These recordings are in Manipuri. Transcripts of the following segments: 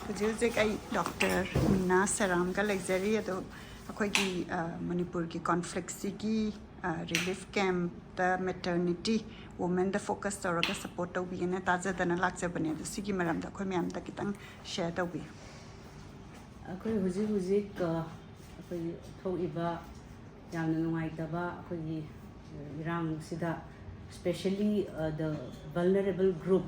ꯍꯧꯖꯤꯛ ꯑꯩ ꯗꯣꯛꯇꯔ ꯃꯤꯅꯥ ꯁꯔꯥꯝꯒ ꯂꯩꯖꯔꯤ ꯑꯗꯣ ꯑꯩꯈꯣꯏꯒꯤ ꯃꯅꯤꯄꯨꯔꯒꯤ ꯀꯣꯟꯐ꯭ꯂꯤꯛꯁꯤꯒꯤ ꯔꯤꯂꯤꯐ ꯀꯦꯝꯞꯇ ꯃꯦꯇꯔꯅꯤꯇꯤ ꯋꯨꯃꯦꯟꯗ ꯐꯣꯀꯁ ꯇꯧꯔꯒ ꯁꯞꯄꯣꯔꯠ ꯇꯧꯕꯤꯒꯦꯅ ꯇꯥꯖꯗꯅ ꯂꯥꯛꯆꯕꯅꯦ ꯑꯗꯣ ꯁꯤꯒꯤ ꯃꯔꯝꯗ ꯑꯩꯈꯣꯏ ꯃꯌꯥꯝꯗ ꯈꯤꯇꯪ ꯁꯦꯌꯔ ꯇꯧꯕꯤꯌꯨ ꯑꯩꯈꯣꯏ ꯍꯧꯖꯤꯛ ꯑꯩꯈꯣꯏ ꯊꯣꯛꯏꯕ ꯌꯥꯝꯅ ꯅꯨꯡꯉꯥꯏꯇꯕ ꯑꯩꯈꯣꯏꯒꯤ ꯏꯔꯥꯡꯁꯤꯗ ꯁ꯭ꯄꯦꯁꯤꯌꯦꯜꯂꯤ ꯗ ꯚꯜꯅꯔꯦꯕꯜ ꯒ꯭ꯔꯨꯞ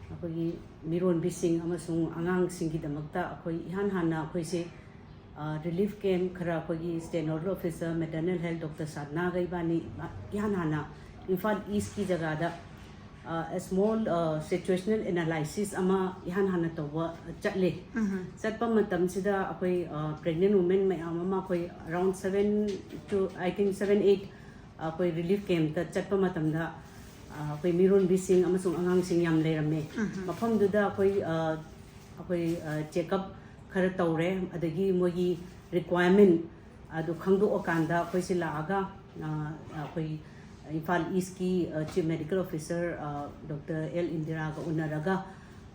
ꯑꯩꯈꯣꯏꯒꯤ ꯃꯤꯔꯣꯟꯕꯤꯁꯤꯡ ꯑꯃꯁꯨꯡ ꯑꯉꯥꯡꯁꯤꯡꯒꯤꯗꯃꯛꯇ ꯑꯩꯈꯣꯏ ꯏꯍꯥꯟ ꯍꯥꯟꯅ ꯑꯩꯈꯣꯏꯁꯦ ꯔꯤꯂꯤꯐ ꯀꯦꯝꯞ ꯈꯔ ꯑꯩꯈꯣꯏꯒꯤ state nodal officer maternal health doctor ꯁꯥꯗꯅꯥꯒ ꯏꯕꯥꯅꯤ ꯏꯍꯥꯟ ꯍꯥꯟꯅ ꯏꯝꯐꯥꯜ ꯏꯁꯀꯤ ꯖꯒꯥꯗ ꯁ꯭ꯃꯣꯜ ꯁꯤꯆꯨꯋꯦꯁꯅꯦꯜ ꯑꯦꯅꯥꯂꯥꯏꯁꯤꯁ ꯑꯃ ꯏꯍꯥꯟ ꯍꯥꯟꯅ ꯇꯧꯕ ꯆꯠꯂꯦ ꯆꯠꯄ ꯃꯇꯝꯁꯤꯗ ꯑꯩꯈꯣꯏ ꯄ꯭ꯔꯦꯒꯅꯦꯟ ꯋꯨꯃꯦꯟ ꯃꯌꯥꯝ ꯑꯃ ꯑꯩꯈꯣꯏ ꯑꯔꯥꯎꯟ 7 to I think 7-8 ꯑꯩꯈꯣꯏ ꯔꯤꯂꯤꯐ ꯀꯦꯝꯞꯇ ꯆꯠꯄ ꯃꯇꯝꯗ ꯑꯩꯈꯣꯏ ꯃꯤꯔꯣꯟꯕꯤꯁꯤꯡ ꯑꯃꯁꯨꯡ ꯑꯉꯥꯡꯁꯤꯡ ꯌꯥꯝ ꯂꯩꯔꯝꯃꯦ ꯃꯐꯝꯗꯨꯗ ꯑꯩꯈꯣꯏ ꯆꯦꯛꯑꯞ ꯈꯔ ꯇꯧꯔꯦ ꯑꯗꯒꯤ ꯃꯣꯏꯒꯤ ꯔꯤꯀ꯭ꯋꯥꯏꯔꯃꯦꯟ ꯑꯗꯨ ꯈꯪꯗꯣꯛꯑꯀꯥꯟꯗ ꯑꯩꯈꯣꯏꯁꯦ ꯂꯥꯛꯑꯒ ꯑꯩꯈꯣꯏ ꯏꯝꯐꯥꯜ ꯏꯁꯀꯤ chief medical officer doctor L ꯏꯟꯗꯤꯔꯥꯒ ꯎꯅꯔꯒ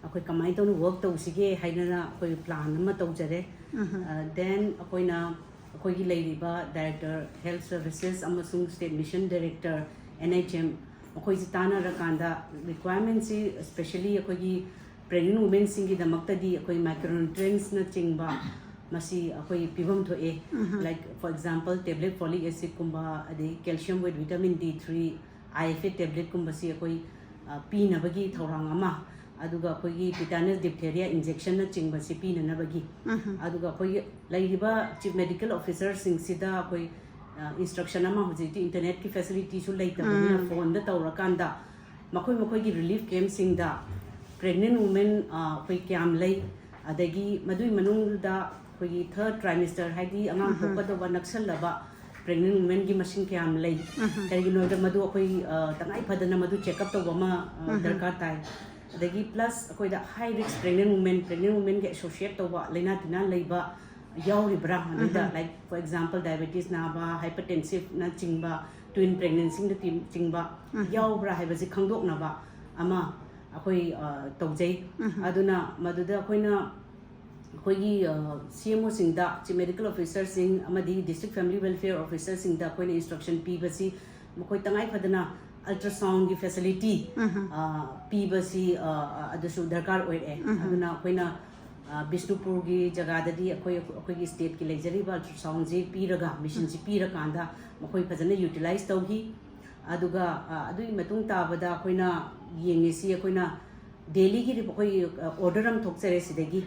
ꯑꯩꯈꯣꯏ ꯀꯃꯥꯏꯅ ꯇꯧꯅ ꯋꯔꯛ ꯇꯧꯁꯤꯒꯦ ꯍꯥꯏꯗꯅ ꯑꯩꯈꯣꯏ ꯄ꯭ꯂꯥꯟ ꯑꯃ ꯇꯧꯖꯔꯦ ꯗꯦꯟ ꯑꯩꯈꯣꯏꯒꯤ ꯂꯩꯔꯤꯕ ꯗꯥꯏꯔꯦꯛꯇꯔ ꯍꯦꯜꯊ ꯁꯔꯚꯤꯁꯦꯁ ꯑꯃꯁꯨꯡ ꯁ꯭ꯇꯦꯠ ꯃꯤꯁꯟ ꯗꯥꯏꯔꯦꯛꯇꯔ NHM ꯃꯈꯣꯏꯁꯤ ꯇꯥꯟꯅꯔꯀꯥꯟꯗ ꯔꯤꯀ꯭ꯋꯥꯏꯔꯃꯦꯟꯁꯤ ꯁ꯭ꯄꯦꯁꯤꯌꯦꯜꯂꯤ ꯑꯩꯈꯣꯏꯒꯤ ꯄ꯭ꯔꯦꯒꯅꯦꯟ ꯋꯨꯃꯦꯟꯁꯤꯡꯒꯤꯗꯃꯛꯇꯗꯤ ꯑꯩꯈꯣꯏ ꯃꯥꯏꯀ꯭ꯔꯣꯅ꯭ꯌꯨꯇ꯭ꯔꯤꯌꯦꯟꯠꯁꯅꯆꯤꯡꯕ ꯃꯁꯤ ꯑꯩꯈꯣꯏ ꯄꯤꯐꯝ ꯊꯣꯛꯑꯦ like for example tablet folic ꯑꯦꯁꯤꯗꯀꯨꯝꯕ ꯑꯗꯩ calcium with vitamin D3 IFA ꯇꯦꯕ꯭ꯂꯦꯠꯀꯨꯝꯕꯁꯤ ꯑꯩꯈꯣꯏ ꯄꯤꯅꯕꯒꯤ ꯊꯧꯔꯥꯡ ꯑꯃ ꯑꯗꯨꯒ ꯑꯩꯈꯣꯏꯒꯤ ꯇꯤꯇꯥꯅꯁ ꯗꯤꯞꯊꯦꯔꯤꯌꯥ ꯏꯟꯖꯦꯛꯁꯟꯅꯆꯤꯡꯕꯁꯤ ꯄꯤꯅꯅꯕꯒꯤ ꯑꯗꯨꯒ ꯑꯩꯈꯣꯏꯒꯤ ꯂꯩꯔꯤꯕ ꯆꯤꯐ ꯃꯦꯗꯤꯀꯦꯜ ꯑꯣꯐꯤꯁꯔꯁꯤꯡꯁꯤꯗ ꯑꯩꯈꯣꯏ instruction ama hujikti internet ki facility su leitabina phone da tawrakanda makoi relief camp sing da pregnant women koi kyam lei adagi madui manung da koi third trimester haidi angang pokada ba naksal laba pregnant women gi machine kyam lei kari no da madu koi tangai phadana madu check up to ma darkar tai adagi plus koi da high risk pregnant women ge associate to ba leina tina leiba yauribra da like for example diabetes naba hypertensive na chingba twin pregnancy da chingba yaubra haibasi khangdoknaba ama akoi tawjai aduna maduda akoina akoigi CMO singda chief medical officer sing amadi district family welfare officer singda akoina instruction pibasi makoi tangai phadana ultrasound gi facility pibasi adusu darkar oire aduna akoina Bishnupur ki jagadadi akoi state ki leijariba ultrasound ji piraga mission ji pirakanda makoi phajana utilize tawhi aduga adui matung tabada akoina yengesi akoina daily gi akoi order am thokjare sidagi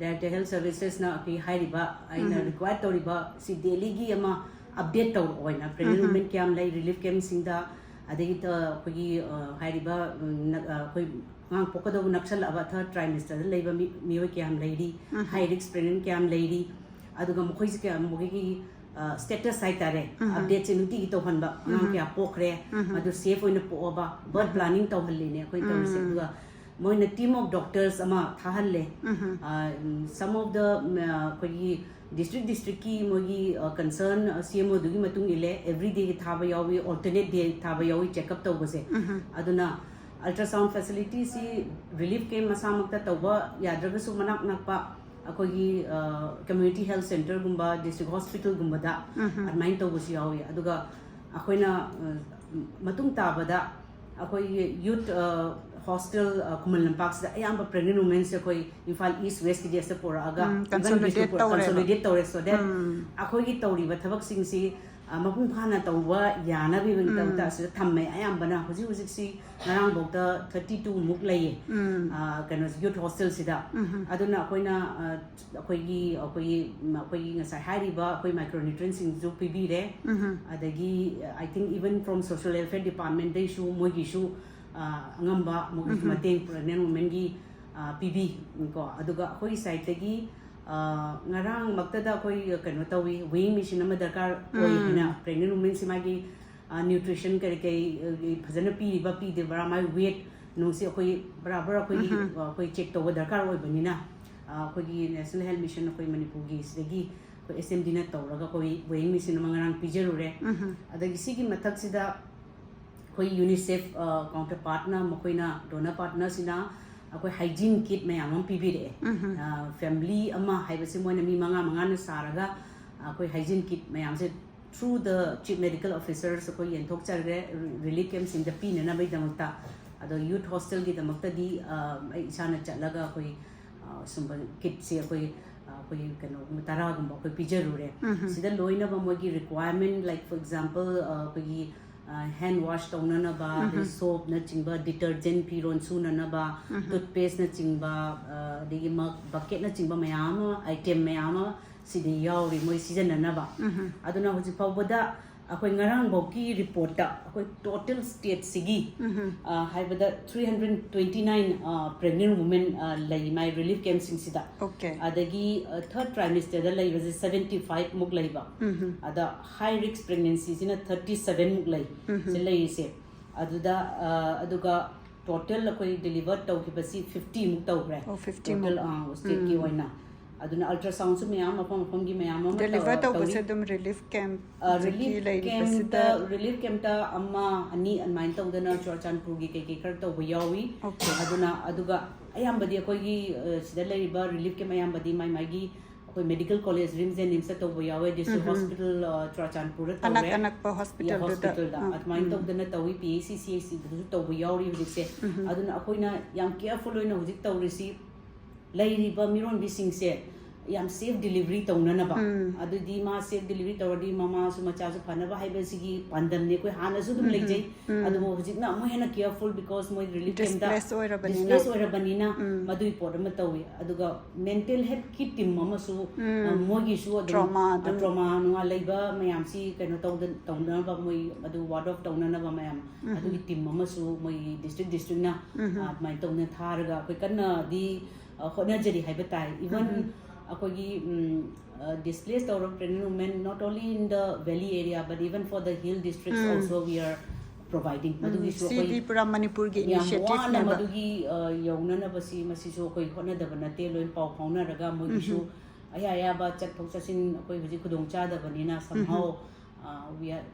director health services na ki hairiba aina required tawriba si daily gi ama update taw oina pregnant women kyam lai relief camp singda adagi ta akoi hairiba akoi ngang pokado naksal aba third trimester leiba mioi kyam leidi high risk pregnant kyam leidi aduga mokoi se kyam mogi status sai tare update nuti gi to hanba ngang kya pokre adu safe oina poba birth planning to halle ne koi to se aduga moina team of doctors ama thahalle some of the koi district ki mogi concern CMO dugi matung ile every day thaba yawi alternate day thaba yawi check up to bose aduna ultrasound facility si relief camp masamakta tawba yadragasu manak nakpa akogi community health center gumba district hospital gumba da admain tawbusi yawi aduga akoina matung tabada akoi youth hostel kumal lampaks da ayamba pregnant women se koi Imphal East West ki jesa pora aga consolidate tawre so that akogi tawri ba thabak sing si mapung phana tawba yana bi wing taw ta se thamme ayambana huji si ngarang bokta 32 muk lay kano youth hostel sida aduna akoina akoi ngasai hairiba akoi micronutrients sing ju pibire adagi I think even from social welfare department they shu mogi shu ngamba mogi mateng pregnant women gi pb ko aduga akoi site gi ngarang maktada koi kano tawi weighing machine ama darkar oina pregnant women simagi nutrition kare kai phajana pi riba pi de bara mai weight no se koi barabar koi check to darkar oi banina koi national health mission koi manipur gi sigi koi SMD na tawraga koi weighing machine ama ngarang pijerure adagi sigi mathak sida koi UNICEF counterpart na makoina donor partner sina ꯑꯩꯈꯣꯏ hygiene kit ꯃꯌꯥꯝ ꯑꯃ ꯄꯤꯕꯤꯔꯛꯑꯦ family ꯑꯃ ꯍꯥꯏꯕꯁꯤ ꯃꯣꯏꯅ ꯃꯤ ꯃꯉꯥꯅ ꯁꯥꯔꯒ ꯑꯩꯈꯣꯏ hygiene kit ꯃꯌꯥꯝꯁꯦ through the chief medical officers ꯑꯩꯈꯣꯏ ꯌꯦꯟꯊꯣꯛꯆꯔꯦ relief campsꯤꯡꯗ ꯄꯤꯅꯅꯕꯒꯤꯗꯃꯛꯇ ꯑꯗꯣ youth hostelꯒꯤꯗꯃꯛꯇꯗꯤ ꯑꯩ ꯏꯁꯥꯅ ꯆꯠꯂꯒ ꯑꯩꯈꯣꯏ ꯁꯨꯝꯕ ꯀꯤꯠꯁꯦ ꯑꯩꯈꯣꯏ ꯑꯩꯈꯣꯏ ꯀꯩꯅꯣꯒꯨꯝꯕ 10ꯒꯨꯝꯕ ꯑꯩꯈꯣꯏ ꯄꯤꯖꯔꯨꯔꯦ ꯁꯤꯗ ꯂꯣꯏꯅꯕ ꯃꯣꯏꯒꯤ requirement like for example ꯑꯩꯈꯣꯏꯒꯤ hand wash ꯇꯧꯅꯅꯕ soapꯅꯆꯤꯡꯕ detergent ꯐꯤꯔꯣꯟ ꯁꯨꯅꯅꯕ toothpasteꯅꯆꯤꯡꯕ ꯑꯗꯒꯤ bucketꯅꯆꯤꯡꯕ ꯃꯌꯥꯝ ꯑꯃ item ꯃꯌꯥꯝ ꯑꯃ ꯁꯤꯗ ꯌꯥꯎꯔꯤ ꯃꯣꯏ ꯁꯤꯖꯤꯟꯅꯅꯕ ꯑꯗꯨꯅ ꯍꯧꯖꯤꯛ ꯐꯥꯎꯕꯗ ꯑꯩꯈꯣꯏ ꯉꯔꯥꯡꯐꯥꯎꯒꯤ ꯔꯤꯄꯣꯔꯠꯇ ꯑꯩꯈꯣꯏ ꯇꯣꯇꯦꯜ ꯁ꯭ꯇꯦꯠꯁꯤꯒꯤ ꯍꯥꯏꯕꯗ 329 pregnant women ꯂꯩ ꯃꯥꯏ ꯔꯤꯂꯤꯐ ꯀꯦꯝꯞꯁꯤꯡꯁꯤꯗ ꯑꯗꯒꯤ ꯊꯔꯗ ꯇ꯭ꯔꯥꯏꯃꯤꯁꯇꯔꯗ ꯂꯩꯕꯁꯦ 75 ꯃꯨꯛ ꯂꯩꯕ ꯑꯗ ꯍꯥꯏ ꯔꯤꯛꯁ ꯄ꯭ꯔꯦꯒꯅꯦꯟꯁꯤꯁꯤꯅ 37 ꯃꯨꯛ ꯂꯩ ꯁꯤ ꯂꯩꯔꯤꯁꯦ ꯑꯗꯨꯗ ꯑꯗꯨꯒ ꯇꯣꯇꯦꯜ ꯑꯩꯈꯣꯏ ꯗꯤꯂꯤꯚꯔ ꯇꯧꯈꯤꯕꯁꯤ 50 ꯃꯨꯛ ꯇꯧꯈ꯭ꯔꯦ ꯇꯣꯇꯦꯜ ꯁ꯭ꯇꯦꯠꯀꯤ ꯑꯣꯏꯅ ꯑꯗꯨꯅ ꯑꯜꯇ꯭ꯔꯥꯁꯥꯎꯟꯁꯨ ꯃꯌꯥꯝ ꯃꯐꯝꯒꯤ ꯃꯌꯥꯝ ꯑꯃ ꯗꯦꯂꯤꯚꯔ ꯇꯧꯕꯁꯦ ꯑꯗꯨꯝ ꯔꯤꯂꯤꯐ ꯀꯦꯝꯞꯇ ꯑꯃ ꯑꯅꯤ ꯑꯗꯨꯃꯥꯏꯅ ꯇꯧꯗꯅ ꯆꯨꯔꯆꯥꯟꯄꯨꯔꯒꯤ ꯀꯩꯀꯩ ꯈꯔ ꯇꯧꯕ ꯌꯥꯎꯏ ꯑꯗꯨꯅ ꯑꯗꯨꯒ ꯑꯌꯥꯝꯕꯗꯤ ꯑꯩꯈꯣꯏꯒꯤ ꯁꯤꯗ ꯂꯩꯔꯤꯕ ꯔꯤꯂꯤꯐ ꯀꯦꯝꯞ ꯑꯌꯥꯝꯕꯗꯤ ꯃꯥꯒꯤ ꯑꯩꯈꯣꯏ ꯃꯦꯗꯤꯀꯦꯜ ꯀꯣꯂꯦꯖ ꯔꯤꯝꯁ ꯑꯦꯟ ꯅꯤꯝꯁꯇ ꯇꯧꯕ ꯌꯥꯎꯋꯦ ꯗꯤꯁꯇ꯭ꯔꯤꯛ ꯍꯣꯁꯄꯤꯇꯥꯜ ꯆꯨꯔꯆꯥꯟꯄꯨꯔꯗ ꯇꯧꯔꯦ ꯑꯅꯛꯄ ꯍꯣꯁꯄꯤꯇꯥꯜꯗ ꯑꯗꯨꯃꯥꯏꯅ ꯇꯧꯗꯅ ꯇꯧꯏ PHCCHCꯗꯁꯨ ꯇꯧꯕ ꯌꯥꯎꯔꯤ ꯍꯧꯖꯤꯛꯁꯦ ꯑꯗꯨꯅ ꯑꯩꯈꯣꯏꯅ ꯌꯥꯝ ꯀꯦꯌꯔꯐꯨꯜ ꯑꯣꯏꯅ ꯍꯧꯖꯤꯛ ꯇꯧꯔꯤꯁꯤ ꯂꯩꯔꯤꯕ ꯃꯤꯔꯣꯟꯕꯤꯁꯤꯡꯁꯦ ꯌꯥꯝ safe delivery ꯇꯧꯅꯅꯕ ꯑꯗꯨꯗꯤ ꯃꯥ safe delivery ꯇꯧꯔꯗꯤ ꯃꯃꯥꯁꯨ ꯃꯆꯥꯁꯨ ꯐꯅꯕ ꯍꯥꯏꯕꯁꯤꯒꯤ ꯄꯥꯟꯗꯝꯅꯤ ꯑꯩꯈꯣꯏ ꯍꯥꯟꯅꯁꯨ ꯑꯗꯨꯝ ꯂꯩꯖꯩ ꯑꯗꯨꯕꯨ ꯍꯧꯖꯤꯛꯅ ꯑꯃꯨꯛ ꯍꯦꯟꯅ careful because ꯃꯣꯏ relief campꯗ displace ꯑꯣꯏꯔꯕꯅꯤꯅ ꯃꯗꯨꯒꯤ ꯄꯣꯠ ꯑꯃ ꯇꯧꯏ ꯑꯗꯨꯒ mental health ꯀꯤ team ꯑꯃꯁꯨ ꯃꯣꯏꯒꯤꯁꯨ ꯑꯗꯨꯝ trauma ꯅꯨꯡꯉꯥ ꯂꯩꯕ ꯃꯌꯥꯝꯁꯤ ꯀꯩꯅꯣ ꯇꯧꯅꯅꯕ ꯃꯣꯏ ꯑꯗꯨ ward off ꯇꯧꯅꯅꯕ ꯃꯌꯥꯝ ꯑꯗꯨꯒꯤ team ꯑꯃꯁꯨ ꯃꯣꯏ districtꯅ ꯑꯗꯨꯃꯥꯏꯅ ꯇꯧꯅ ꯊꯥꯔꯒ ꯑꯩꯈꯣꯏ ꯀꯟꯅꯗꯤ ꯍꯣꯠꯅꯖꯔꯤ ꯍꯥꯏꯕ ꯇꯥꯏ even ꯑꯩꯈꯣꯏꯒꯤ displaced toward pregnant women not only in the valley area but even for the hill districts also we are providing madugisu CD pura manipur gi initiative na madugi yaunanabasi masisu akoi honadaba nate loin pau faunaraga mogisu aya ba chatthok chasin akoi huji khudong chada banina somehow we are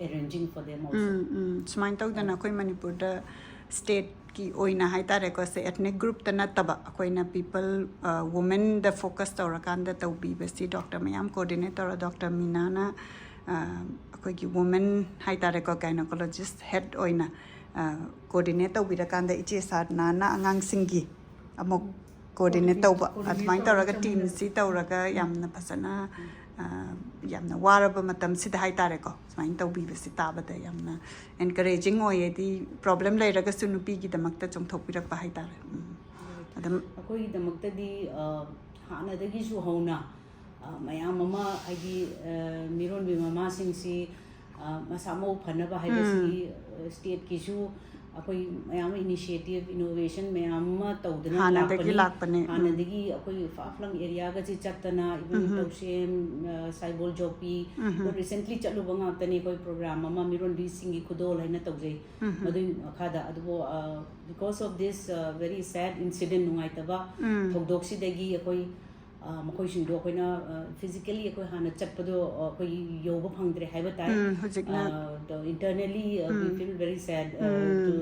arranging for them also sumain tawdana akoi manipur da state की ओइना हाइतारे को से एथनिक ग्रुप तना तबा अकोइना पीपल वुमेन द फोकस तौरकान द तौबी बसी डॉक्टर मयाम कोऑर्डिनेटर डॉक्टर मीनाना अकोइ की वुमेन हाइतारे को गायनोकोलॉजिस्ट हेड ओइना कोऑर्डिनेट तौबिरकान द इचे सारना अंगांग सिंगी अमुक कोऑर्डिनेट तौबा अदमाइन तौरगा टीम सी तौरगा यामना फसना यामना वारब मतम सिदा हाइतारे को सुमाइन तौबीबसी ताबदा यामना एनकरेजिंग ओयेदी प्रॉब्लम लेरगसु नुपी की दमकता चोंथोपिरकपा हाइतारे अदम अखोई दमकतदी हानादगिसु हौना मयाम अमा हाइदी मिरोन बि ममा सिंगसी मसामो फनबा हाइबसी स्टेट किसु अखोई मयाम इनिशिएटिव इनोवेशन मयाम तौदना लाकपने हानादगी अखोई फाफलंग एरिया गसी चतना इवन तौसेम साइबोल जोपी रिसेंटली चलुबा ngaktani koi program ama miron bi singi khudol haina tawjai madui khada adubo because of this very sad incident nungai taba thogdoksi dagi akoi makoi singdo koina physically akoi hana chatpado akoi yoba phangdre haiba tai internally we feel very sad to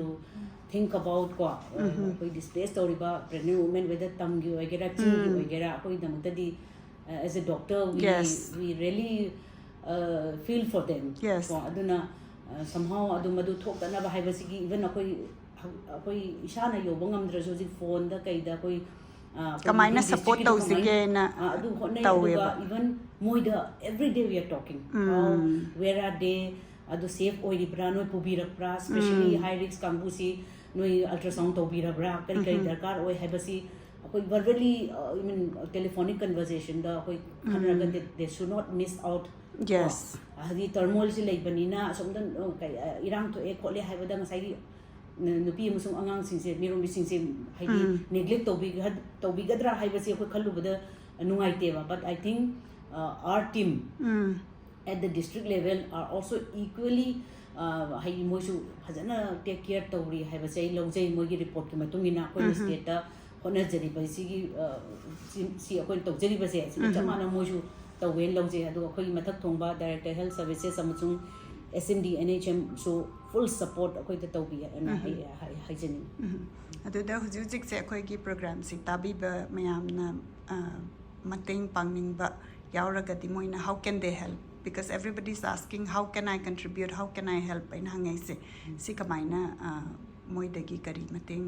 think about ko akoi displaced toriba pregnant women whether tamgi oigera chingi oigera akoi damatadi as a doctor we really feel for them so aduna somehow adumadu thokdana ba haibasigi even akoi isana yoba ngamdrasu ji phone da kaida koi kamaina support tawsige na adu hotnai even moida every day we are talking where are they adu safe oiribra noi pubirakpra especially high risk kambusi noi ultrasound tawbirabra kari darkar oi haibasi akoi verbally I mean telephonic conversation da akoi khanraga they should not miss out yes hadi turmoil si leibanina asomdan irang to e khole haibada ngasai nupi amasung angang singse mirombi singse haidi neglect tawbigadra haibasi akoi khalubada nungaiteba but I think our team at the district level are also equally hai moisu phajana take care tawri haibasi lojai mogi report ki matungina akoi state ta honajari baisigi si akoi tawjari base si chamana moisu tawwen lojai adu akoi mathak thongba director health services amasung SMD NHM so full support ꯑꯩꯈꯣꯏꯗ ꯇꯧꯕꯤ ꯑꯅ ꯍꯥꯏꯖꯅꯤꯡꯉꯤ ꯑꯗꯨꯗ ꯍꯧꯖꯤꯛ ꯍꯧꯖꯤꯛꯁꯦ ꯑꯩꯈꯣꯏꯒꯤ ꯄ꯭ꯔꯣꯒ꯭ꯔꯥꯝꯁꯤ ꯇꯥꯕꯤꯕ ꯃꯌꯥꯝꯅ ꯃꯇꯦꯡ ꯄꯥꯡꯅꯤꯡꯕ ꯌꯥꯎꯔꯒꯗꯤ ꯃꯣꯏꯅ how can they help because everybody is asking how can I contribute how can I help ꯑꯩꯅ ꯍꯪꯉꯩꯁꯦ ꯁꯤ ꯀꯃꯥꯏꯅ ꯃꯣꯏꯗꯒꯤ ꯀꯔꯤ ꯃꯇꯦꯡ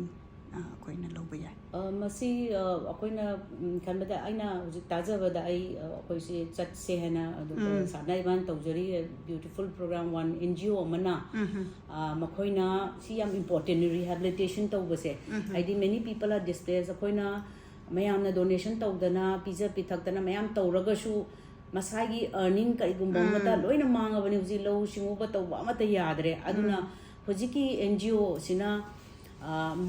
ꯑꯩꯈꯣꯏꯅ ꯂꯧꯕ ꯌꯥꯏ ꯃꯁꯤ ꯑꯩꯈꯣꯏꯅ ꯈꯟꯕꯗ ꯑꯩꯅ ꯍꯧꯖꯤꯛ ꯇꯥꯖꯕꯗ ꯑꯩꯈꯣꯏꯁꯤ ꯆꯠꯁꯦ ꯍꯥꯏꯅ ꯑꯗꯨꯒ ꯁꯥꯟꯅ ꯏꯕꯥꯟ ꯇꯧꯖꯔꯤ ꯕ꯭ꯌꯨꯇꯤꯐꯨꯜ ꯄ꯭ꯔꯣꯒ꯭ꯔꯥꯝ ꯋꯥꯟ NGO ꯑꯃꯅ ꯃꯈꯣꯏꯅ ꯁꯤ ꯌꯥꯝ ꯏꯝꯄꯣꯔꯇꯦꯟ ꯔꯤꯍꯦꯕꯤꯂꯤꯇꯦꯁꯟ ꯇꯧꯕꯁꯦ ꯍꯥꯏꯗꯤ ꯃꯦꯅꯤ ꯄꯤꯄꯜ ꯑꯥꯔ ꯗꯤꯁꯄ꯭ꯂꯦꯁ ꯑꯩꯈꯣꯏꯅ ꯃꯌꯥꯝꯅ ꯗꯣꯅꯦꯁꯟ ꯇꯧꯗꯅ ꯄꯤꯖ ꯄꯤꯊꯛꯇꯅ ꯃꯌꯥꯝ ꯇꯧꯔꯒꯁꯨ ꯃꯁꯥꯒꯤ ꯑꯔꯅꯤꯡ ꯀꯔꯤꯒꯨꯝꯕ ꯑꯃꯠꯇ ꯂꯣꯏꯅ ꯃꯥꯡꯉꯕꯅꯤ ꯍꯧꯖꯤꯛ ꯂꯧꯎ ꯁꯤꯡꯎꯕ ꯇꯧꯕ ꯑꯃꯠꯇ ꯌꯥꯗ꯭ꯔꯦ ꯑꯗꯨꯅ ꯍꯧꯖꯤꯛꯀꯤ NGO ꯁꯤꯅ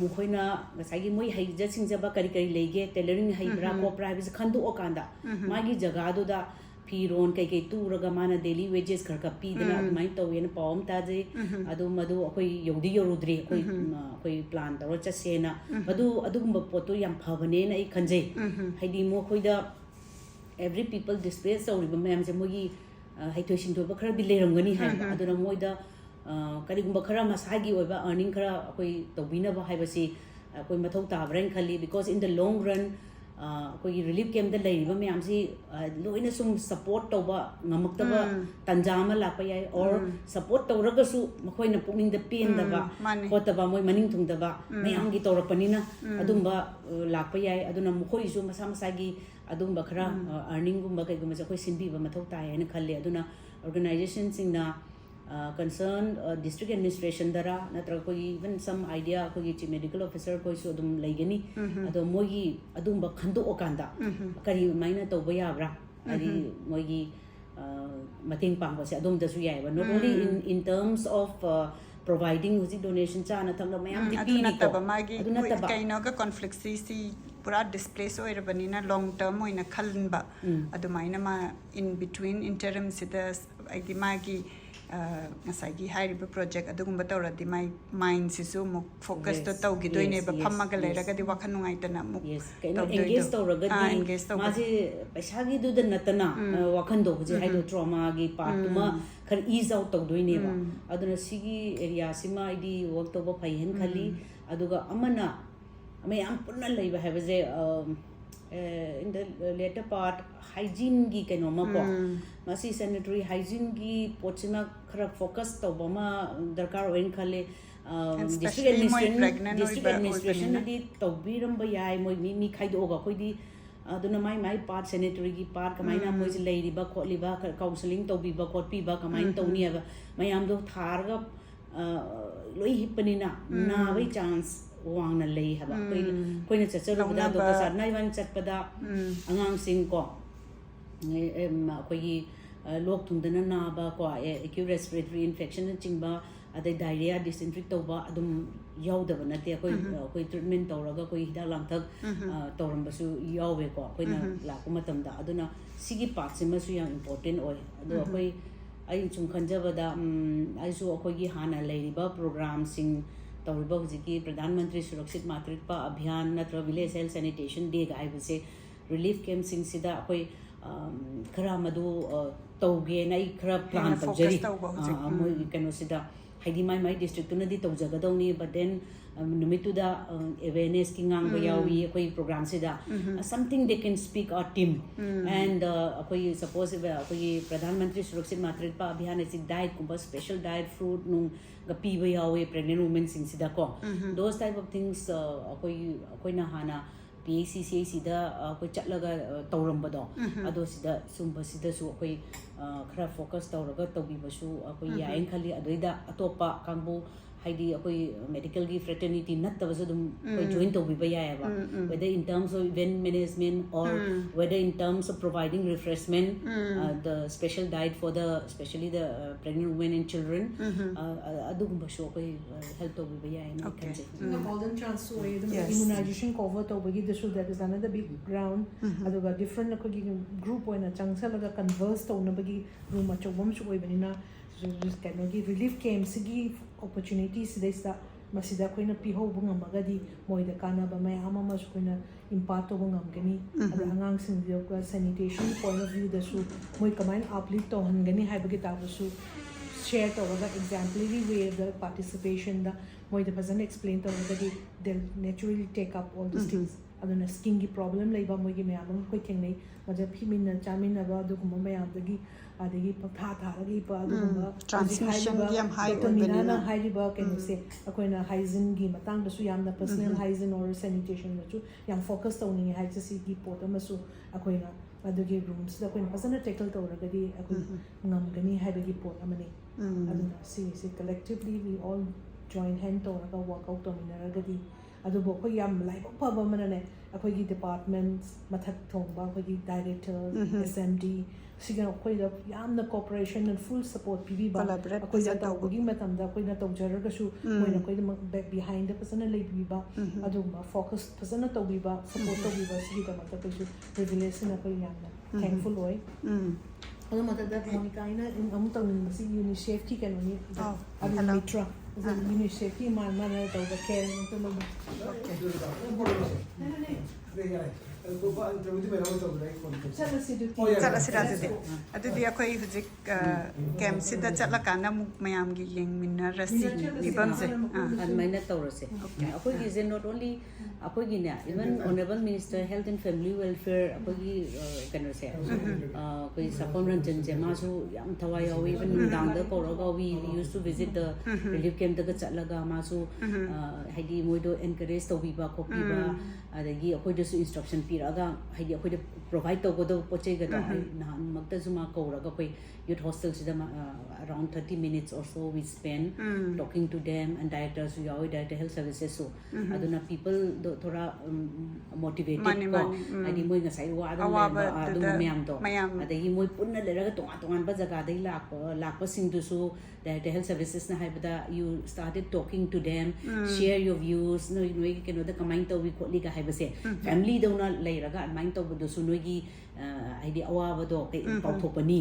ꯃꯈꯣꯏꯅ ꯉꯁꯥꯏꯒꯤ ꯃꯣꯏ ꯍꯩꯖ ꯁꯤꯡꯖꯕ ꯀꯔꯤ ꯀꯔꯤ ꯂꯩꯒꯦ ꯇꯦꯂꯔꯤꯡ ꯍꯩꯕ꯭ꯔꯥ ꯈꯣꯠꯄ꯭ꯔꯥ ꯍꯥꯏꯕꯁꯦ ꯈꯟꯗꯣꯛꯑꯀꯥꯟꯗ ꯃꯥꯒꯤ ꯖꯒꯥꯗꯨꯗ ꯐꯤꯔꯣꯟ ꯀꯩꯀꯩ ꯇꯨꯔꯒ ꯃꯥꯅ ꯗꯦꯂꯤ ꯋꯦꯖꯦꯁ ꯈꯔ ꯈꯔ ꯄꯤꯗꯅ ꯑꯗꯨꯃꯥꯏꯅ ꯇꯧꯋꯦꯅ ꯄꯥꯎ ꯑꯃ ꯇꯥꯖꯩ ꯑꯗꯨ ꯃꯗꯨ ꯑꯩꯈꯣꯏ ꯌꯧꯔꯨꯗ꯭ꯔꯤ ꯑꯩꯈꯣꯏ ꯄ꯭ꯂꯥꯟ ꯇꯧꯔ ꯆꯠꯁꯦꯅ ꯑꯗꯨꯒꯨꯝꯕ ꯄꯣꯠꯇꯣ ꯌꯥꯝ ꯐꯕꯅꯦꯅ ꯑꯩ ꯈꯟꯖꯩ ꯍꯥꯏꯗꯤ ꯃꯈꯣꯏꯗ every people displaced ꯇꯧꯔꯤꯕ ꯃꯌꯥꯝꯁꯦ ꯃꯣꯏꯒꯤ ꯍꯩꯊꯣꯏ ꯁꯤꯡꯊꯣꯏꯕ ꯈꯔꯗꯤ ꯂꯩꯔꯝꯒꯅꯤ ꯍꯥꯏꯕ ꯑꯗꯨꯅ ꯃꯣꯏꯗ ꯀꯔꯤꯒꯨꯝꯕ ꯈꯔ ꯃꯁꯥꯒꯤ ꯑꯣꯏꯕ ꯑꯔꯅꯤꯡ ꯈꯔ ꯑꯩꯈꯣꯏ ꯇꯧꯕꯤꯅꯕ ꯍꯥꯏꯕꯁꯤ ꯑꯩꯈꯣꯏ ꯃꯊꯧ ꯇꯥꯕ꯭ꯔꯥꯅ ꯈꯜꯂꯤ because in the long run ꯑꯩꯈꯣꯏꯒꯤ ꯔꯤꯂꯤꯐ ꯀꯦꯝꯞꯇ ꯂꯩꯔꯤꯕ ꯃꯌꯥꯝꯁꯤ ꯂꯣꯏꯅ ꯁꯨꯝ ꯁꯞꯄꯣꯔꯠ ꯇꯧꯕ ꯉꯝꯃꯛꯇꯕ ꯇꯟꯖꯥ ꯑꯃ ꯂꯥꯛꯄ ꯌꯥꯏ or ꯁꯞꯄꯣꯔꯠ ꯇꯧꯔꯒꯁꯨ ꯃꯈꯣꯏꯅ ꯄꯨꯛꯅꯤꯡꯗ ꯄꯦꯟꯗꯕ ꯈꯣꯠꯇꯕ ꯃꯣꯏ ꯃꯅꯤꯡ ꯊꯨꯡꯗꯕ ꯃꯌꯥꯝꯒꯤ ꯇꯧꯔꯛꯄꯅꯤꯅ ꯑꯗꯨꯝꯕ ꯂꯥꯛꯄ ꯌꯥꯏ ꯑꯗꯨꯅ ꯃꯈꯣꯏꯁꯨ ꯃꯁꯥ ꯃꯁꯥꯒꯤ ꯑꯗꯨꯝꯕ ꯈꯔ ꯑꯔꯅꯤꯡꯒꯨꯝꯕ ꯀꯩꯒꯨꯝꯕꯁꯦ ꯑꯩꯈꯣꯏ ꯁꯤꯟꯕꯤꯕ ꯃꯊꯧ ꯇꯥꯏ ꯍꯥꯏꯅ ꯈꯜꯂꯤ ꯑꯗꯨꯅ ꯑꯣꯔꯒꯅꯥꯏꯖꯦꯁꯟꯁꯤꯡꯅ concern district administration dara natraga koi even some idea koi chief medical officer koi su adum leigani ado mogi adumba khando okanda kari maina tawba yabra ari mogi mating pangba se adum da su yai ba not only in terms of providing husi donation cha na thangla mayam di pi ni ko aduna taba kaino ka conflict si pura displace oirabanina long term oina khalba adumaina ma in between interim sida aidi magi ngasagi hairiba project adugumba tawradi mai mind sisu mu focus to tawgidoine ba phammaga leiragadi wakhan nungaitana mu engage tawragadi maji paisa gi du da natana wakhan do je haido trauma gi part tuma khar ease out tawdoine ba aduna sigi area sima id work to ba phai hen khali aduga amana mayam punna leiba have je in the later part hygiene gi kanoma ko masi sanitary hygiene gi pochina khara focus to bama darkar oin khale district administration di tawbiram ba yai moi mi khaido ga khoi di aduna mai part sanitary gi part kamaina moi je leiri ba kholi ba counseling to bi ba khot pi ba kamain to ni ba mayam do thar ga loi hippanina na bai chance wangna lei haba koina chacharu da do sa nai wan chatpada angang sing ko koi lok thungdana na ba ko acute respiratory infection chingba adai diarrhea dysentery toba adum yaudaba nate koi treatment tawraga koi hida langthak tawramba su yawe ko koina lakpa matamda aduna sigi part sima su yam important oi ado koi ai chung khanjabada ai su koi gi hana leiriba program sing तौरबा हुजिकी प्रधानमंत्री सुरक्षित मातृत्व अभियान नत्र विलेज हेल्थ सैनिटेशन डे गाइबसे रिलीफ कैंप सिंग सिदा कोई खरा मदु तौगे नै खरा प्लान तौजरी मोय कनो सिदा हाइदी माई डिस्ट्रिक्ट तुनदी तौजगदौनी but then numittuda awareness ki ngang ba yawi koi program sida something they can speak our team and koi suppose koi pradhan mantri surakshit matritva abhiyan is diet kumba special diet fruit nung ga pi ba yawi pregnant women sing sida ko those type of things koi na hana PACCA sida koi chatlaga tawrambado ado sida sumba sida su koi khara focus tawraga tawbi basu koi yain khali adoida atopa kangbu haidi akoi medical gi fraternity nattaba dum koi join to bi baya ba whether in terms of event management or whether in terms of providing refreshment the special diet for the especially the pregnant women and children adugum ba show koi help to bi baya na kanje the golden chance way the immunization cover to bi the should that is another big ground aduga different ko gi group oina changsalaga converse to na bagi room achobam su oi banina just kind of relief camp sigi opportunities this that masida koina piho bungam magadi moida kana ba mai ama mas koina impact to bungam gani ada angang sing sanitation point of view da su moi kamain uplift to hangani haibagi ta su share tawraga exemplary way the participation da moida fazana explain tawraga they naturally take up all these things aduna skin gi problem leiba moigi mayam koi thengnei maja phimina chamina ba aduguma mayam dagi adagi tha ragi pa aduguma transmission gi am high obenina high riba can say akoina hygiene gi matang da su yamna personal hygiene or sanitation da chu yam focus tawni hai si gi pot amasu akoina adugi rooms da koina pasana tackle tawragadi akoi ngamgani haibagi pot amani aduna si collectively we all join hand tawraga work out tominaragadi adubo ko yam like paba manane akoi gi departments mathak thongba akoi gi director SMD siga akoi da yamna cooperation and full support pb ba akoi da tawgi matam da akoi na tawjaraga su moina akoi da behind the person lay biba aduma focus person tawbiba support tawbiba siga da mata ko revelation akoi yamna thankful hoy ado mata da monica ina amu tawni UNICEF ki kanoni adu mitra UNICEF ki man da care to lo ꯆꯠꯂꯁꯤꯔ ꯑꯗꯨꯗꯤ ꯑꯩꯈꯣꯏ ꯍꯧꯖꯤꯛ ꯀꯦꯝꯞꯁꯤꯗ ꯆꯠꯂꯀꯥꯟꯗ ꯑꯃꯨꯛ ꯃꯌꯥꯝꯒꯤ ꯌꯦꯡꯃꯤꯟꯅꯔꯁꯤ ꯐꯤꯕꯝꯁꯦ ꯑꯗꯨꯃꯥꯏꯅ ꯇꯧꯔꯁꯦ ꯑꯩꯈꯣꯏꯒꯤꯁꯦ ꯅꯣꯠ ꯑꯣꯟꯂꯤ ꯑꯩꯈꯣꯏꯒꯤꯅꯦ even honourable minister health and family welfare ꯑꯩꯈꯣꯏꯒꯤ ꯀꯩꯅꯣꯁꯦ ꯑꯩꯈꯣꯏ ꯁꯥꯄꯣꯟ ꯔꯟꯖꯟꯁꯦ ꯃꯥꯁꯨ ꯌꯥꯝ ꯊꯋꯥꯏ ꯌꯥꯎꯏ ꯏꯚꯟ ꯅꯨꯡꯗꯥꯡꯗ ꯀꯧꯔꯒ we used to visit the relief ꯀꯦꯝꯞꯇꯒ ꯆꯠꯂꯒ ꯃꯥꯁꯨ ꯍꯥꯏꯗꯤ ꯃꯣꯏꯗꯣ ꯑꯦꯟꯀꯔꯦꯖ ꯇꯧꯕꯤꯕ ꯈꯣꯠꯄꯤꯕ ꯑꯗꯒꯤ ꯑꯩꯈꯣꯏꯗꯁꯨ ꯏꯟꯁꯇ꯭ꯔꯛꯁꯟ ꯄꯤꯔꯛꯑꯒ ꯍꯥꯏꯗꯤ ꯑꯩꯈꯣꯏꯗ ꯄ꯭ꯔꯣꯚꯥꯏꯠ ꯇꯧꯒꯗꯕ ꯄꯣꯠ ꯆꯩꯒꯗꯣ ꯅꯍꯥꯟꯃꯛꯇꯁꯨ ꯃꯥ ꯀꯧꯔꯒ ꯑꯩꯈꯣꯏ ꯌꯨꯠ ꯍꯣꯁꯇꯦꯜꯁꯤꯗ around 30 minutes or so we spend talking to them and directors yawi director health services so aduna people do thora motivated ko ani moi ngasai wa adu mayam do adagi moi punna leraga tongan ba jaga dai lakpa sing du su director health services na haibada you started talking to them share your views no keno da kamain to wi kholi ga haibase family dona leiraga main to bu su noi gi ꯍꯥꯏꯗꯤ ꯑꯋꯥꯕꯗꯣ ꯀꯥꯎꯊꯣꯛꯄꯅꯤ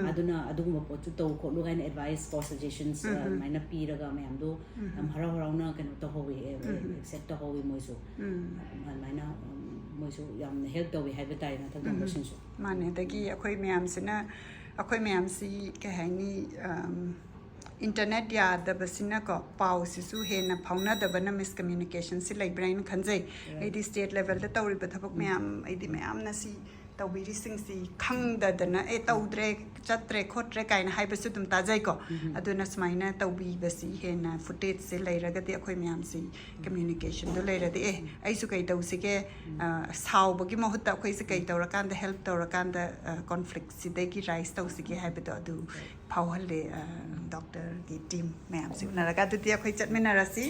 ꯑꯗꯨꯅ ꯑꯗꯨꯒꯨꯝꯕ ꯄꯣꯠꯁꯨ ꯇꯧ ꯈꯣꯠꯂꯨ ꯍꯥꯏꯅ ꯑꯦꯗꯚꯥꯏꯁ ꯐꯣꯔ ꯁꯖꯦꯁꯟꯁ ꯑꯗꯨꯃꯥꯏꯅ ꯄꯤꯔꯒ ꯃꯌꯥꯝꯗꯣ ꯌꯥꯝ ꯍꯔꯥꯎ ꯍꯔꯥꯎꯅ ꯀꯩꯅꯣ ꯇꯧꯍꯧꯋꯤ ꯑꯦꯛꯁꯦꯞ ꯇꯧꯍꯧꯋꯤ ꯃꯣꯏꯁꯨ ꯑꯗꯨꯃꯥꯏꯅ ꯃꯣꯏꯁꯨ ꯌꯥꯝꯅ ꯍꯦꯜꯞ ꯇꯧꯋꯤ ꯍꯥꯏꯕ ꯇꯥꯔꯦ ꯃꯊꯛ ꯊꯣꯡꯕꯁꯤꯡꯁꯨ ꯃꯥꯅꯦ ꯑꯗꯒꯤ ꯑꯩꯈꯣꯏ ꯃꯌꯥꯝꯁꯤꯅ ꯑꯩꯈꯣꯏ ꯃꯌꯥꯝꯁꯤ ꯀꯩ ꯍꯥꯏꯅꯤ इंटरनेट यादबसिनाको पाउसिसु हेना फाउनादबना मिसकम्युनिकेशनसि लैब्राइन खंजै एदि स्टेट लेवल द तौरिब थबक म्याम एदि म्यामना सि तौबिरि सिंगसि खंगददना ए तौद्रे चत्रे खोत्रे काइन हाइबसु तुम ताजैको अदुना स्माइना तौबिबसि हेना फुटेज से लैरगदि अखोय म्यामसि कम्युनिकेशन द लैरदि ए आइसु कै तौसिके साउबगि महुत्ता अखोय से कै तौरकान द हेल्प तौरकान द कॉन्फ्लिक्ट सिदेगि राइस तौसिके हाइबदो अदु फावहले डॉक्टर की टीम मैम से उनरगा दुती अखोय चटमिनरसि